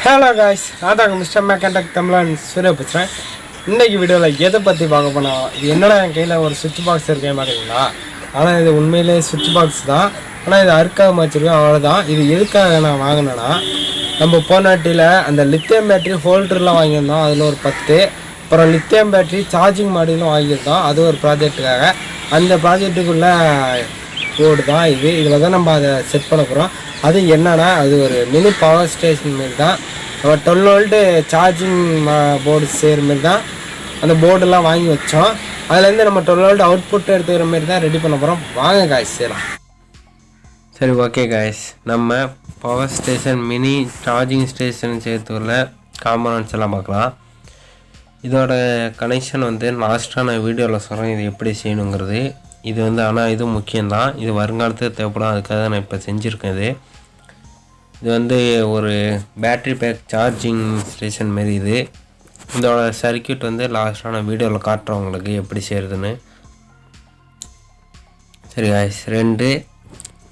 Hello guys, நான் தாங்க mister மேக்கண்டக் தமிழன் சூரிய பேசுகிறேன். இன்றைக்கி வீடியோவில் எதை பற்றி பார்க்க போனால், இது என்னடா என் கையில் ஒரு சுவிட்ச் பாக்ஸ் இருக்கேன் பார்க்குறீங்களா? ஆனால் இது உண்மையிலே சுவிட்ச் பாக்ஸ் தான். ஆனால் இது அறுக்காக வச்சுருக்கேன், அவ்வளோதான். இது எதுக்காக நான் வாங்கினேன்னா, நம்ம போனாட்டியில் அந்த லித்தியம் பேட்டரி ஹோல்டர்லாம் வாங்கியிருந்தோம், அதில் ஒரு 10. அப்புறம் லித்தியம் பேட்டரி சார்ஜிங் மாடியூலும் வாங்கியிருந்தோம், அது ஒரு ப்ராஜெக்ட்டுக்காக. அந்த ப்ராஜெக்ட்டுக்குள்ளே போர்டு தான் இது. இதில் தான் நம்ம அதை செட் பண்ண போகிறோம். அது என்னன்னா, அது ஒரு மினி பவர் ஸ்டேஷன் மாரி தான். நம்ம 12 வோல்ட்டு சார்ஜிங் போர்டு செய்கிற மாரி தான் அந்த போர்டெல்லாம் வாங்கி வச்சோம். அதுலேருந்து நம்ம 12 வோல்ட் அவுட்புட் எடுத்துக்கிற மாரி தான் ரெடி பண்ண போகிறோம். வாங்க காய்ஸ் செய்யலாம். சரி, ஓகே காய்ஸ், நம்ம power station mini charging station சேர்த்துள்ள காம்பனன்ட்ஸ் எல்லாம் பார்க்கலாம். இதோட கனெக்ஷன் லாஸ்ட்டாக நான் வீடியோவில் சொல்கிறேன் இது எப்படி செய்யணுங்கிறது. இது ஆனால் இது முக்கியம்தான், இது வருங்காலத்தில் தேவைப்படும், அதுக்காக நான் இப்போ செஞ்சுருக்கேன். இது ஒரு பேட்ரி பேக் சார்ஜிங் ஸ்டேஷன் மாரி. இதோட சர்க்கியூட் லாஸ்ட்டாக நான் வீடியோவில் காட்டுறேன் உங்களுக்கு எப்படி செய்கிறதுன்னு. சரி காய்ஸ், 2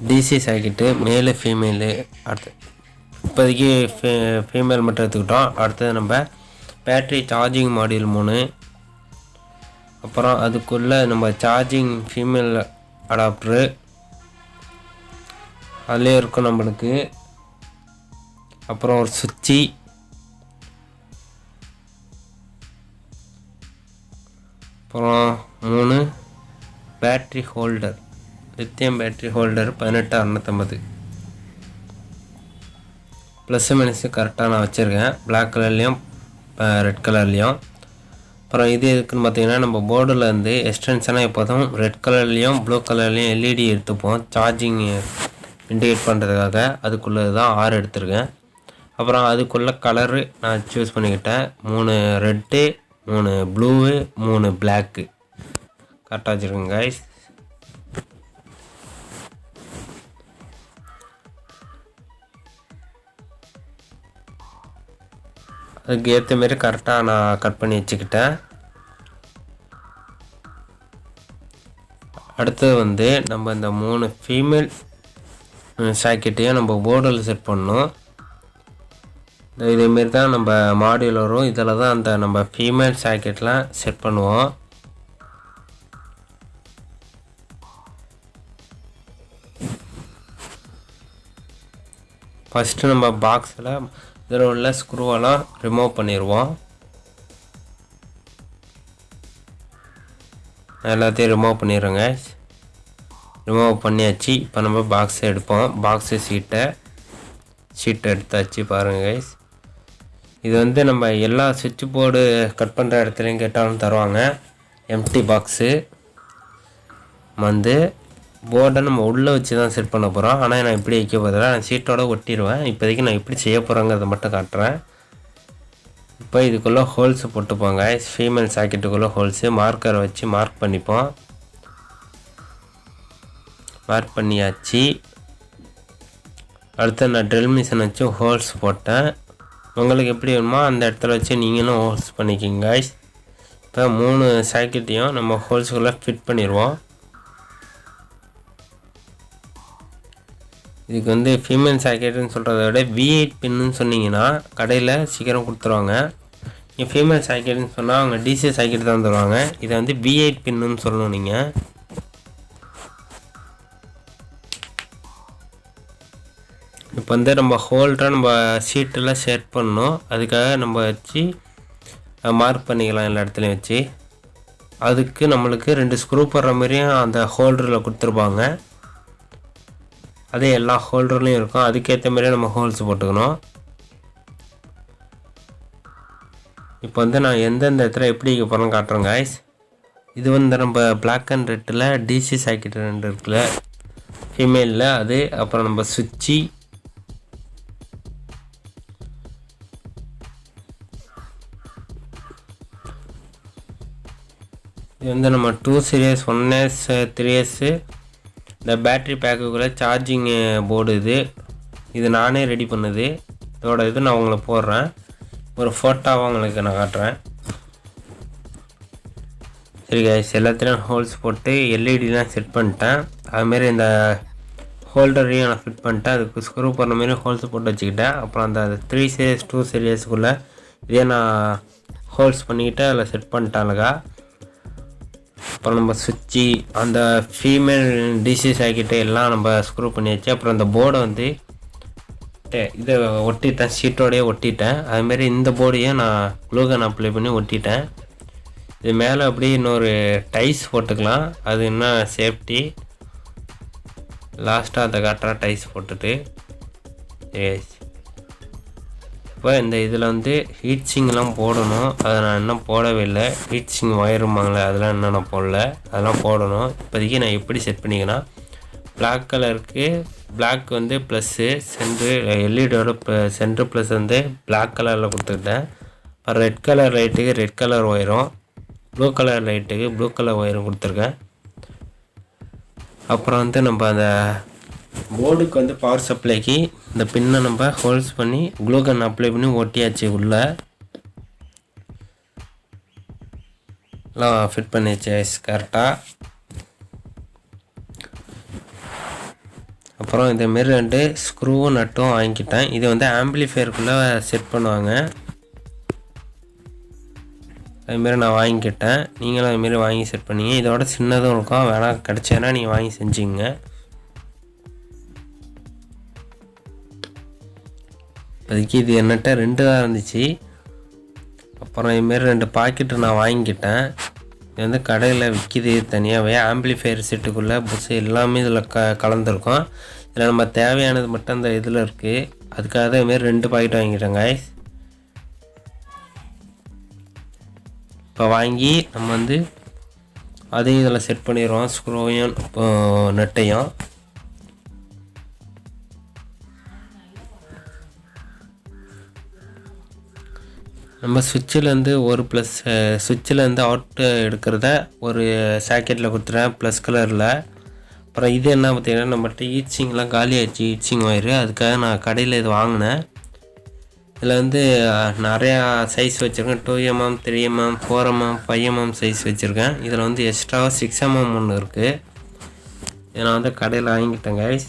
டிசி சர்க்கியூட்டு, மேலு ஃபீமேலு. அடுத்து இப்போதைக்கு ஃபீமேல் மட்டும் எடுத்துக்கிட்டோம். அடுத்தது நம்ம பேட்ரி சார்ஜிங் மாடியூல் 3, அப்புறம் அதுக்குள்ளே நம்ம சார்ஜிங் ஃபீமேல் அடாப்டரு அதிலே இருக்கும் நம்மளுக்கு. அப்புறம் ஒரு சுவிட்சி, அப்புறம் 3 battery holder, lithium battery holder 18650. Plus minus கரெக்டாக நான் வச்சுருக்கேன், பிளாக் கலர்லேயும் ரெட் கலர்லேயும். அப்புறம் இது எதுக்குன்னு பார்த்தீங்கன்னா, நம்ம போர்டில் எக்ஸ்டென்ஷனாக எப்போதும் ரெட் கலர்லேயும் ப்ளூ கலர்லேயும் எல்இடி எடுத்துப்போம் சார்ஜிங் இண்டிகேட் பண்ணுறதுக்காக. அதுக்குள்ளே தான் 6 எடுத்துருக்கேன். அப்புறம் அதுக்குள்ளே கலரு நான் சூஸ் பண்ணிக்கிட்டேன். 3 ரெட்டு, 3 ப்ளூவு, 3 பிளாக்கு கரெக்டாக வச்சுருக்கேன் கைஸ். அதுக்கு ஏற்ற மாரி கரெக்டாக நான் கட் பண்ணி வச்சுக்கிட்டேன். அடுத்தது நம்ம இந்த 3 ஃபீமேல் சாக்கெட்டையும் நம்ம போர்டில் செட் பண்ணணும். இதேமாரி தான் நம்ம மாடியூல் வரும். இதில் தான் அந்த நம்ம ஃபீமேல் சாக்கெட்லாம் செட் பண்ணுவோம். ஃபஸ்ட்டு நம்ம பாக்ஸில் இதில் உள்ள ஸ்க்ரூவெல்லாம் ரிமூவ் பண்ணிடுவோம். எல்லாத்தையும் ரிமூவ் பண்ணிடுறோங்க. ரிமூவ் பண்ணியாச்சு. இப்போ நம்ம பாக்ஸை எடுப்போம். பாக்ஸு சீட்டை எடுத்தாச்சு பாருங்கள் கைஸ். இது நம்ம எல்லா சுவிட்ச் போர்டு கட் பண்ணுற இடத்துலையும் கேட்டாலும் தருவாங்க. எம்டி பாக்ஸு போர்டை நம்ம உள்ளே வச்சு தான் செட் பண்ண போகிறோம். ஆனால் நான் இப்படி வைக்க போதில்லை, நான் சீட்டோடு ஒட்டிடுவேன். இப்போதைக்கு நான் எப்படி செய்ய போகிறேங்கிறத மட்டும் காட்டுறேன். இப்போ இதுக்குள்ளே ஹோல்ஸ் போட்டுப்போங்க. ஃபீமேல் சாக்கெட்டுக்குள்ளே ஹோல்ஸு மார்க்கரை வச்சு மார்க் பண்ணிப்போம். மார்க் பண்ணியாச்சு. அடுத்து நான் ட்ரில் மிஷின் வச்சு ஹோல்ஸ் போட்டேன். உங்களுக்கு எப்படி வேணுமோ அந்த இடத்துல வச்சு நீங்களும் ஹோல்ஸ் பண்ணிக்கிங்க. இப்போ 3 சாக்கெட்டையும் நம்ம ஹோல்ஸுக்குள்ளே ஃபிட் பண்ணிடுவோம். இதுக்கு ஃபீமேல் சாக்கெட்டுன்னு சொல்கிறத விட V8 பின்னு சொன்னீங்கன்னா கடையில் சீக்கிரம் கொடுத்துருவாங்க. நீங்கள் ஃபீமேல் சாக்கெட்டுன்னு சொன்னால் அவங்க டிசி சாக்கெட் தான் தருவாங்க. இதை V8 பின்னு சொல்லணும் நீங்கள். இப்போ நம்ம ஹோல்டரை நம்ம சீட்டெல்லாம் செட் பண்ணணும். அதுக்காக நம்ம வச்சு மார்க் பண்ணிக்கலாம் எல்லா இடத்துலையும் வச்சு. அதுக்கு நம்மளுக்கு 2 ஸ்க்ரூ போடுற மாதிரியும் அந்த ஹோல்டரில் கொடுத்துருப்பாங்க. அதே எல்லா ஹோல்டர்லையும் இருக்கும். அதுக்கேற்ற மாதிரியே நம்ம ஹோல்ஸ் போட்டுக்கணும். இப்போ நான் எந்தெந்த இடத்துல எப்படி வைக்க போகிறோன்னு காட்டுறேன் காய்ஸ். இது நம்ம பிளாக் அண்ட் ரெட்டில் டிசி சாக்கெட் 2 இருக்குல்ல ஃபீமேலில், அது அப்புறம் நம்ம சுவிட்சி, இது நம்ம 2 சீரியஸ் 1S 3S இந்த பேட்ரி பேக்குக்குள்ளே சார்ஜிங் போர்டு. இது நானே ரெடி பண்ணுது. இதோட நான் உங்களுக்கு போடுறேன், ஒரு ஃபோட்டோவாக உங்களுக்கு நான் காட்டுறேன். சரி கைஸ், எல்லாத்துலேயும் ஹோல்ஸ் போட்டு எல்இடிலாம் செட் பண்ணிட்டேன். அதுமாரி இந்த ஹோல்டரையும் நான் ஃபிட் பண்ணிட்டேன். அதுக்கு ஸ்க்ரூ போடுற மாதிரி ஹோல்ஸ் போட்டு வச்சுக்கிட்டேன். அப்புறம் அந்த 3 series 2 seriesக்குள்ளே இதே நான் ஹோல்ஸ் பண்ணிக்கிட்டு அதில் செட் பண்ணிட்டானுங்க. அப்புறம் நம்ம சுவிட்சு அந்த ஃபீமேல் டிசி சாக்கெட்டு எல்லாம் நம்ம ஸ்க்ரூ பண்ணியாச்சு. அப்புறம் அந்த போர்டை வந்து இதை ஒட்டிட்டேன், ஷீட்டோடையே ஒட்டிட்டேன். அதுமாரி இந்த போர்டையும் நான் க்ளூகன் அப்ளை பண்ணி ஒட்டிட்டேன். இது மேலே அப்படியே இன்னொரு டைஸ் போட்டுக்கலாம், அது இன்னும் சேஃப்டி. லாஸ்ட்டாக அதை காட்டுற டைஸ் போட்டுட்டு இப்போ இந்த இதில் வந்து ஹீட் சிங்லாம் போடணும். அதை நான் இன்னும் போடவே இல்லை. ஹீட் சிங் ஒயருமாங்களே அதெல்லாம் இன்னும் நான் போடல, அதெல்லாம் போடணும். இப்போதைக்கு நான் எப்படி செட் பண்ணிக்கன்னா, பிளாக் கலருக்கு பிளாக் வந்து ப்ளஸ்ஸு சென்ட்ரு, எல்இடியோட சென்ட்ரு ப்ளஸ் வந்து பிளாக் கலரில் கொடுத்துக்கிட்டேன். அப்புறம் ரெட் கலர் லைட்டுக்கு ரெட் கலர் ஒயரும், ப்ளூ கலர் லைட்டுக்கு ப்ளூ கலர் ஒயரும் கொடுத்துருக்கேன். அப்புறம் வந்து நம்ம அந்த போர்டுக்கு வந்து பவர் சப்ளைக்கு இந்த பின்னை நம்ம ஹோல்ஸ் பண்ணி க்ளூகன் அப்ளை பண்ணி ஒட்டியாச்சு. உள்ளே எல்லாம் ஃபிட் பண்ணியாச்சு கரெக்டாக. அப்புறம் இதேமாரி 2 ஸ்க்ரூவும் நட்டும் வாங்கிக்கிட்டேன். இது வந்து ஆம்பிளிஃபையருக்குள்ளே செட் பண்ணுவாங்க. அதுமாரி நான் வாங்கிக்கிட்டேன். நீங்களும் அதுமாரி வாங்கி செட் பண்ணிங்க. இதோட சின்னதும் இருக்கும், வேணால் கிடச்சேன்னா நீங்கள் வாங்கி செஞ்சுங்க. இப்போதைக்கு இது என்னட்ட 2 தான் இருந்துச்சு. அப்புறம் இதுமாரி 2 பாக்கெட்டு நான் வாங்கிக்கிட்டேன். இது வந்து கடையில் விற்கிது தனியாகவே. ஆம்பிளிஃபையர் செட்டுக்குள்ளே புஷ் எல்லாமே இதில் கலந்துருக்கும். இதில் நம்ம தேவையானது மட்டும் அந்த இதில் இருக்குது. அதுக்காக தான் இதுமாரி 2 பாக்கெட் வாங்கிட்டேங்க. இப்போ வாங்கி நம்ம வந்து அதையும் இதில் செட் பண்ணிடுவோம், ஸ்க்ரூவையும் நட்டையும். நம்ம சுவிட்சிலேருந்து ஒரு ப்ளஸ் சுவிட்சிலேருந்து அவுட்டு எடுக்கிறத ஒரு சாக்கெட்டில் கொடுத்துறேன் ப்ளஸ் கலரில். அப்புறம் இது என்ன பார்த்தீங்கன்னா, நம்மகிட்ட ஹீட்சிங்லாம் காலி ஆகிடுச்சு, ஹீட்சிங் ஒயரு. அதுக்காக நான் கடையில் இது வாங்கினேன். இதில் வந்து நிறையா சைஸ் வச்சுருக்கேன். 2mm 3mm 4mm 5mm size வச்சுருக்கேன். இதில் வந்து எக்ஸ்ட்ராவாக 6mm ஒன்று இருக்குது. இதை நான் வந்து கடையில் வாங்கிட்டேன் கைஸ்.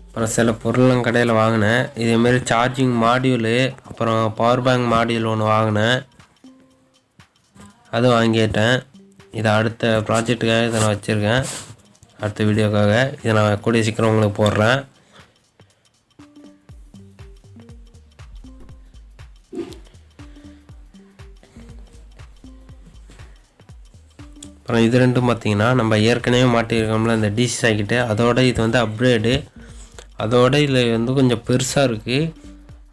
அப்புறம் சில பொருள்லாம் கடையில் வாங்கினேன். இதேமாரி சார்ஜிங் மாடியூலு, அப்புறம் பவர் பேங்க் மாடியூல் ஒன்று வாங்கினேன், அது வாங்கிட்டேன். இதை அடுத்த ப்ராஜெக்டுக்காக இதை நான் வச்சுருக்கேன், அடுத்த வீடியோக்காக. இதை நான் கூடிய சீக்கிரம் உங்களுக்கு போடுறேன். அப்புறம் இது ரெண்டும் பார்த்திங்கன்னா, நம்ம ஏற்கனவே மாட்டியிருக்கோம்ல இந்த டிசி சாக்கெட்டு, அதோட இது வந்து அப்கிரேடு. அதோட இதில் வந்து கொஞ்சம் பெருசாக இருக்குது.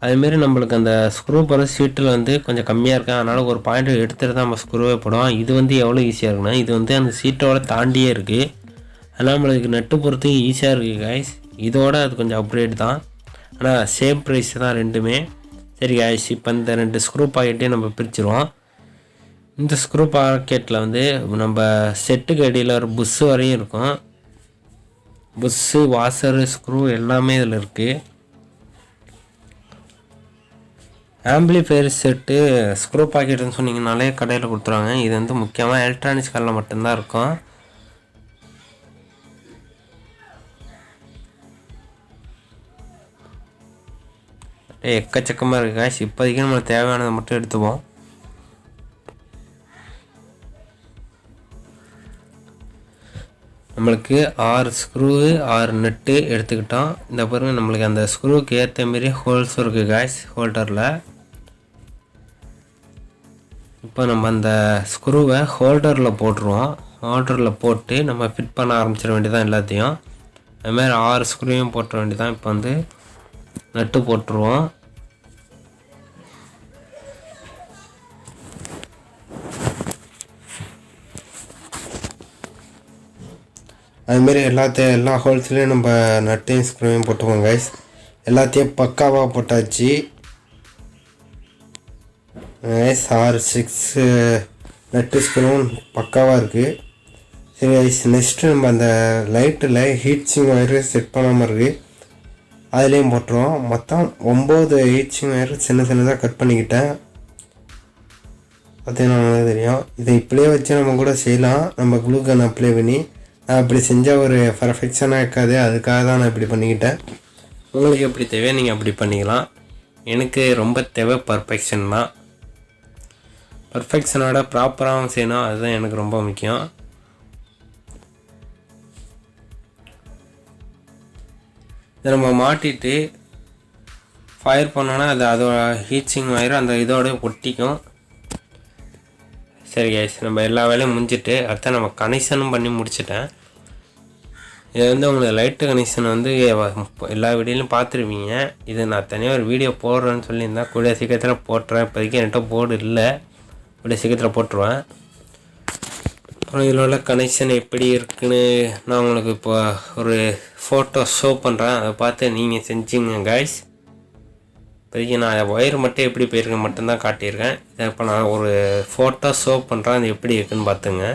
அதுமாரி நம்மளுக்கு அந்த ஸ்க்ரூ போகிற சீட்டில் வந்து கொஞ்சம் கம்மியாக இருக்குது. அதனால் ஒரு பாயிண்ட் எடுத்துகிட்டு தான் நம்ம ஸ்க்ரூவே போடுவோம். இது வந்து எவ்வளோ ஈஸியாக இருக்குன்னா, இது வந்து அந்த சீட்டோட தாண்டியே இருக்குது. அதனால் நம்மளுக்கு நட்டு போகிறதுக்கு ஈஸியாக இருக்குது கைஸ். இதோட அது கொஞ்சம் அப்கிரேட் தான், ஆனால் சேம் ப்ரைஸ் தான் ரெண்டுமே. சரி கைஸ், இப்போ இந்த 2 ஸ்க்ரூ பாக்கெட்டையும் நம்ம பிரிச்சுருவோம். இந்த ஸ்க்ரூ பாக்கெட்டில் வந்து நம்ம செட்டுக்கு அடியில் ஒரு புஷ்ஷு வரையும் இருக்கும். புஷ்ஷு, வாஷரு, ஸ்க்ரூ எல்லாமே இதில் இருக்குது. ஆம்பிளிஃபையர் செட்டு ஸ்க்ரூ பாக்கெட்டுன்னு சொன்னீங்கனாலே கடையில் கொடுத்துருவாங்க. இது வந்து முக்கியமாக எலக்ட்ரானிக்ஸ் கடையில் மட்டும்தான் இருக்கும். எக்கச்சக்கமாக இருக்குது காய்ச்சி. இப்போதைக்கு நம்மளுக்கு தேவையானதை மட்டும் எடுத்துப்போம். நம்மளுக்கு 6 ஸ்க்ரூ 6 நட்டு எடுத்துக்கிட்டோம். இந்த பாருங்கள், நம்மளுக்கு அந்த ஸ்க்ரூவுக்கு ஏற்ற மாரி ஹோல்ஸ் இருக்குது காய்ஸ் ஹோல்டரில். இப்போ நம்ம அந்த ஸ்க்ரூவை ஹோல்டரில் போட்டுருவோம். ஹோல்டரில் போட்டு நம்ம ஃபிட் பண்ண ஆரம்பிச்சிட வேண்டியதான் எல்லாத்தையும். அதுமாதிரி 6 ஸ்க்ரூவையும் போட்ட வேண்டியதான். இப்போ வந்து நட்டு போட்டுருவோம். அதுமாரி எல்லா ஹோல்ஸ்லேயும் நம்ம நட்டையும் ஸ்க்ரூவையும் போட்டுவோம் கைஸ். எல்லாத்தையும் பக்காவாக போட்டாச்சு கைஸ். 6 நட்டு ஸ்க்ரூவும் பக்காவாக இருக்குது. சரி கைஸ், நெக்ஸ்ட்டு நம்ம அந்த லைட்டில் ஹீட்சிங் ஒயரு செட் பண்ணாமல் இருக்குது, அதுலேயும் போட்டுருவோம். மொத்தம் 9 ஹீட்சிங் ஒயரு சின்னதாக கட் பண்ணிக்கிட்டேன். பார்த்தீங்கன்னா நம்மளுக்கு தெரியும். இதை இப்படியே வச்சு நம்ம கூட செய்யலாம். நம்ம குளூகன் அப்ளை பண்ணி நான் இப்படி செஞ்சால் ஒரு பர்ஃபெக்ஷனாக இருக்காது, அதுக்காக தான் நான் இப்படி பண்ணிக்கிட்டேன். உங்களுக்கு எப்படி தேவையோ நீங்கள் அப்படி பண்ணிக்கலாம். எனக்கு ரொம்ப தேவை பர்ஃபெக்ஷன் தான். பர்ஃபெக்ஷனோட ப்ராப்பராகவும் செய்யணும், அதுதான் எனக்கு ரொம்ப முக்கியம். இதை நம்ம மாட்டிட்டு ஃபயர் பண்ணோன்னா அது அதோட ஹீட்ஸிங் ஆயிரும், அந்த இதோட ஒட்டிக்கும். சரி கைஸ், நம்ம எல்லா வேலையும் முடிஞ்சிட்டு அடுத்த நம்ம கனெக்ஷனும் பண்ணி முடிச்சிட்டேன். இது வந்து உங்களுக்கு லைட்டு கனெக்ஷன் வந்து எல்லா வீடியோலையும் பார்த்துருப்பீங்க. இது நான் தனியாக ஒரு வீடியோ போடுறேன்னு சொல்லியிருந்தேன். கூடிய சீக்கிரத்தில் போட்டுறேன். இப்போதைக்கு என்கிட்ட போர்டு இல்லை, கூடிய சீக்கிரத்தில் போட்டுருவேன். அப்புறம் இதில் உள்ள கனெக்ஷன் எப்படி இருக்குன்னு நான் உங்களுக்கு இப்போ ஒரு ஃபோட்டோ ஷோ பண்ணுறேன். அதை பார்த்து நீங்கள் செஞ்சுங்க கைஸ். இப்போதைக்கு நான் ஒயர் மட்டும் எப்படி போயிருக்கேன் மட்டும்தான் காட்டியிருக்கேன். இதை இப்போ நான் ஒரு ஃபோட்டோ ஷோ பண்ணுறேன், அது எப்படி இருக்குன்னு பார்த்துங்க.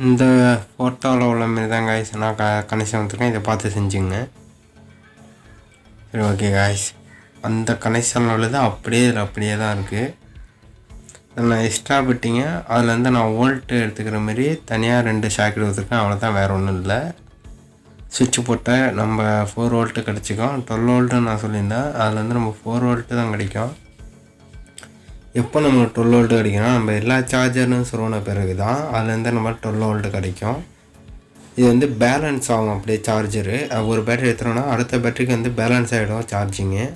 இந்த ஃபோட்டோவில் உள்ள மாரி தான் காய்ஸ் நான் கனெக்ஷன் வந்துருக்கேன். இதை பார்த்து செஞ்சுங்க. சரி ஓகே காய்ஸ், அந்த கனெக்ஷனில் உள்ளது அப்படியே தான் இருக்குது. நான் எக்ஸ்ட்ரா பிட்டிங்க அதில் நான் வோல்ட்டு எடுத்துக்கிற மாரி தனியாக 2 ஷாக்கெட் வச்சுருக்கேன். அவ்வளோதான், வேறு ஒன்றும் இல்லை. சுவிட்சு போட்ட நம்ம 4 வோல்ட்டு கிடச்சிக்கும். 12 வோல்ட்டு நான் சொல்லியிருந்தேன், அதில் நம்ம 4 வோல்ட்டு தான் கிடைக்கும். எப்போ நம்மளுக்கு 12 வோல்ட்டு கிடைக்கும்னா நம்ம எல்லா சார்ஜர்னு சொன்ன பிறகு தான் அதுலேருந்து நம்ம 12 வோல்ட்டு கிடைக்கும். இது வந்து பேலன்ஸ் ஆகும் அப்படியே சார்ஜரு. ஒரு பேட்டரி எடுத்துகிறோன்னா அடுத்த பேட்டரிக்கு வந்து பேலன்ஸ் ஆகிடும் சார்ஜிங்கு.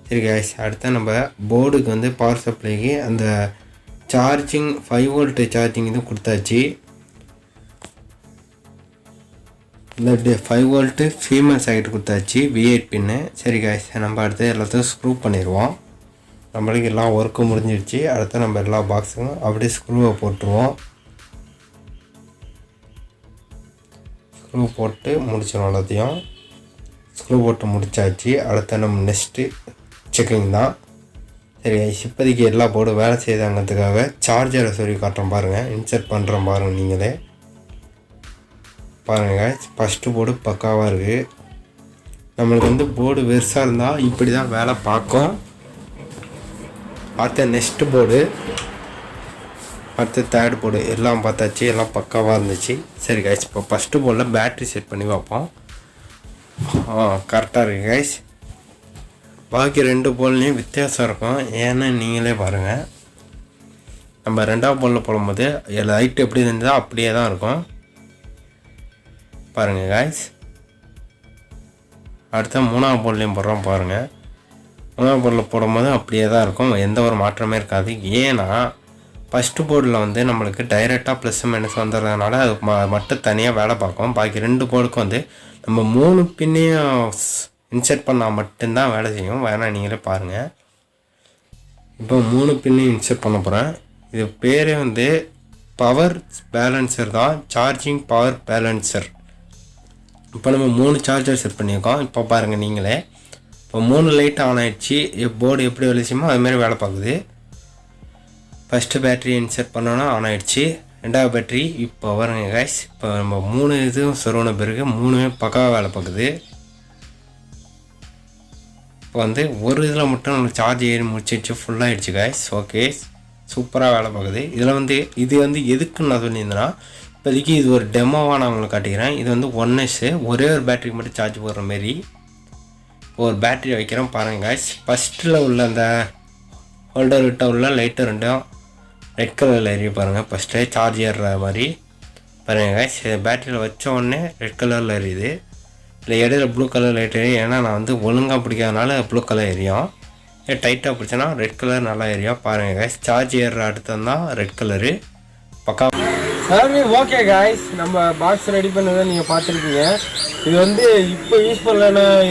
சரி கைஸ், அடுத்த நம்ம போர்டுக்கு வந்து பவர் சப்ளைக்கு அந்த சார்ஜிங் 5 வோல்ட்டு சார்ஜிங் இது கொடுத்தாச்சு. இந்த 5 வோல்ட்டு ஃபீமேல் சைடு கொடுத்தாச்சு, V8 பின்னு. சரி கைஸ், நம்ம அடுத்து எல்லாத்தையும் ஸ்க்ரூ பண்ணிடுவோம். நம்மளுக்கு எல்லாம் ஒர்க்கு முடிஞ்சிடுச்சு. அடுத்து நம்ம எல்லா பாக்ஸுக்கும் அப்படியே ஸ்க்ரூவை போட்டுருவோம். ஸ்க்ரூ போட்டு முடிச்சிடும் எல்லாத்தையும். ஸ்க்ரூ போட்டு முடிச்சாச்சு. அடுத்து நம்ம நெக்ஸ்ட்டு செக்கிங் தான். சரி இப்போதைக்கு எல்லா போர்டும் வேலை செய்தாங்கிறதுக்காக சார்ஜரை சொல்லி காட்டுறோம் பாருங்கள். இன்சர்ட் பண்ணுறோம் பாருங்கள், நீங்களே பாருங்கள். ஃபஸ்ட்டு போர்டு பக்காவாக இருக்குது. நம்மளுக்கு வந்து போர்டு வெறுசாக இருந்தால் இப்படி தான் வேலை பார்க்கும். அடுத்த நெக்ஸ்ட்டு போர்டு, அடுத்த தேர்ட் போர்டு எல்லாம் பார்த்தாச்சு, எல்லாம் பக்காவாக இருந்துச்சு. சரி கைஸ், இப்போ ஃபஸ்ட்டு போர்டில் பேட்ரி செட் பண்ணி பார்ப்போம். கரெக்டாக இருக்குது கைஸ். பாக்கி 2 போர்ட்லேயும் வித்தியாசம் இருக்கும், ஏன்னா நீங்களே பாருங்கள். நம்ம 2ஆவது போர்டில் போடும்போது லைட் எப்படி இருந்ததோ அப்படியே தான் இருக்கும் பாருங்கள் கைஸ். அடுத்த 3ஆவது போர்ட்லேயும் போடுறோம் பாருங்கள். 3ஆவது போர்டில் போடும்போது அப்படியே தான் இருக்கும், எந்த ஒரு மாற்றமே இருக்காது. ஏன்னா ஃபஸ்ட்டு போர்டில் வந்து நம்மளுக்கு டைரெக்டாக ப்ளஸ் மைனஸ் வந்துடுறதுனால அது மட்டும் தனியாக வேலை பார்க்கும். பாக்கி 2 போர்டுக்கும் வந்து நம்ம 3 பின்னையும் இன்சர்ட் பண்ணால் மட்டும்தான் வேலை செய்யும். வேணால் நீங்களே பாருங்கள். இப்போ 3 பின்னையும் இன்சர்ட் பண்ண போகிறேன். இது பேரே வந்து பவர் பேலன்சர் தான், சார்ஜிங் பவர் பேலன்சர். இப்போ நம்ம 3 சார்ஜர் செட் பண்ணியிருக்கோம். இப்போ பாருங்கள் நீங்களே, இப்போ 3 லைட் ஆன் ஆகிடுச்சு. போர்டு எப்படி வேலை செய்யுமோ அதுமாரி வேலை பார்க்குது. ஃபஸ்ட்டு பேட்ரி இன்சர்ட் பண்ணோன்னா ஆன் ஆகிடுச்சு. 2ஆவது பேட்ரி இப்போ வருங்க கைஸ். இப்போ நம்ம 3 இதுவும் சொருவின பிறகு 3மே பக்காவாக வேலை பார்க்குது. இப்போ வந்து ஒரு இதில் மட்டும் நம்ம சார்ஜ் ஏறி முடிச்சிடுச்சு, ஃபுல்லாகிடுச்சு கைஸ். ஓகே, சூப்பராக வேலை பார்க்குது. இதில் வந்து இது வந்து எதுக்குன்னு நான் சொல்லியிருந்தேன்னா, இப்போதைக்கு இது ஒரு டெமோவாக நான் உங்களுக்கு காட்டிக்கிறேன். இது வந்து 1S ஒரே ஒரு பேட்டரிக்கு மட்டும் சார்ஜ் போடுற மாரி. இப்போ ஒரு பேட்டரி வைக்கிறோம் பாருங்கள் கைஸ். ஃபஸ்ட்டில் உள்ள அந்த ஹோல்டர் கிட்ட உள்ள லைட்டு 2 ரெட் கலரில் எரிய பாருங்கள். ஃபஸ்ட்டு சார்ஜ் ஏறுற மாதிரி பாருங்கள் கைஸ். பேட்டரியில் வச்ச உடனே ரெட் கலரில் எரியுது. இல்லை இடையில ப்ளூ கலர் லைட் எரியும், ஏன்னா நான் வந்து ஒழுங்காக பிடிக்காதனால ப்ளூ கலர் எரியும். டைட்டாக பிடிச்சேன்னா ரெட் கலர் நல்லா எரியும் பாருங்கள் கைஸ். சார்ஜ் ஏறுற அடுத்தது தான் ரெட் கலரு பக்கா. சரி ஓகே காய்ஸ், நம்ம பாக்ஸ் ரெடி பண்ணதை நீங்கள் பார்த்துருக்கீங்க. இது வந்து இப்போ யூஸ்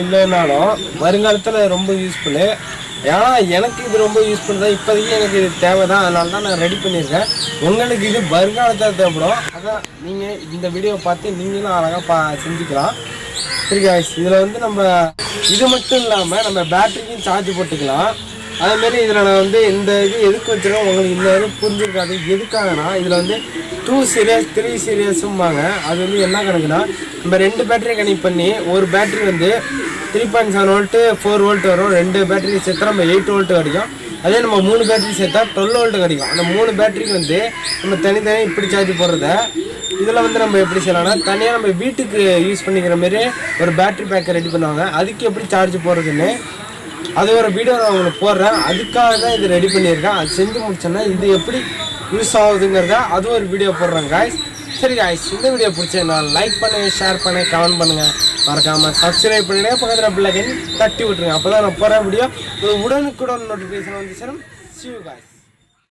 இல்லைனாலும் வருங்காலத்தில் ரொம்ப யூஸ்ஃபுல்லு. ஏன்னா எனக்கு இது ரொம்ப யூஸ்ஃபுல் தான். இப்போதைக்கு எனக்கு இது தேவை தான், அதனால தான் நான் ரெடி பண்ணியிருக்கேன். உங்களுக்கு இது வருங்காலத்தில் தேவைப்படும். அதான் நீங்கள் இந்த வீடியோவை பார்த்து நீங்களும் அழகாக செஞ்சுக்கலாம். சரி காய்ஸ், இதில் வந்து நம்ம இது மட்டும் இல்லாமல் நம்ம பேட்டரிக்கும் சார்ஜ் போட்டுக்கலாம். அதேமாரி இதில் நான் வந்து இந்த இது எதுக்கு வச்சுருக்கோம் உங்களுக்கு இந்த இது புரிஞ்சிருக்காது. எதுக்காகனா இதில் வந்து 2 சீரியஸ் 3 சீரியஸும்பாங்க. அது வந்து என்ன கணக்குனா, நம்ம 2 பேட்டரி கனெக்ட் பண்ணி ஒரு பேட்டரி வந்து 3.7 வோல்ட்டு 4 வோல்ட் வரும். 2 பேட்டரி சேர்த்து நம்ம 8 வோல்ட்டு கிடைக்கும். அதே நம்ம 3 பேட்டரி சேர்த்தா 12 வோல்ட் கிடைக்கும். அந்த 3 பேட்டரிக்கு வந்து நம்ம தனித்தனியாக இப்படி சார்ஜ் போடுறத இதில் வந்து நம்ம எப்படி செய்யலாம்னா தனியாக நம்ம வீட்டுக்கு யூஸ் பண்ணிக்கிற மாரி ஒரு பேட்டரி பேக்கை ரெடி பண்ணுவாங்க. அதுக்கு எப்படி சார்ஜ் போடுறதுன்னு அது ஒரு வீடியோ நான் உங்களுக்கு போடுறேன். அதுக்காக தான் இது ரெடி பண்ணியிருக்கேன். அது செஞ்சு முடிச்சோன்னா இது எப்படி யூஸ் ஆகுதுங்கிறத அதுவும் ஒரு வீடியோ போடுறேன் காய்ஸ். சரி காய்ஸ், இந்த வீடியோ பிடிச்சேன்னா லைக் பண்ணுங்கள், ஷேர் பண்ணுங்கள், கமெண்ட் பண்ணுங்கள், மறக்காமல் சப்ஸ்கிரைப் பண்ணிடுங்க, பக்கத்தில் பில்லைக்கன் தட்டி விட்டுருங்க. அப்போ தான் நான் போகிற வீடியோ உடனுக்குடன் நோட்டிஃபிகேஷன் வந்து சேரும். See you guys.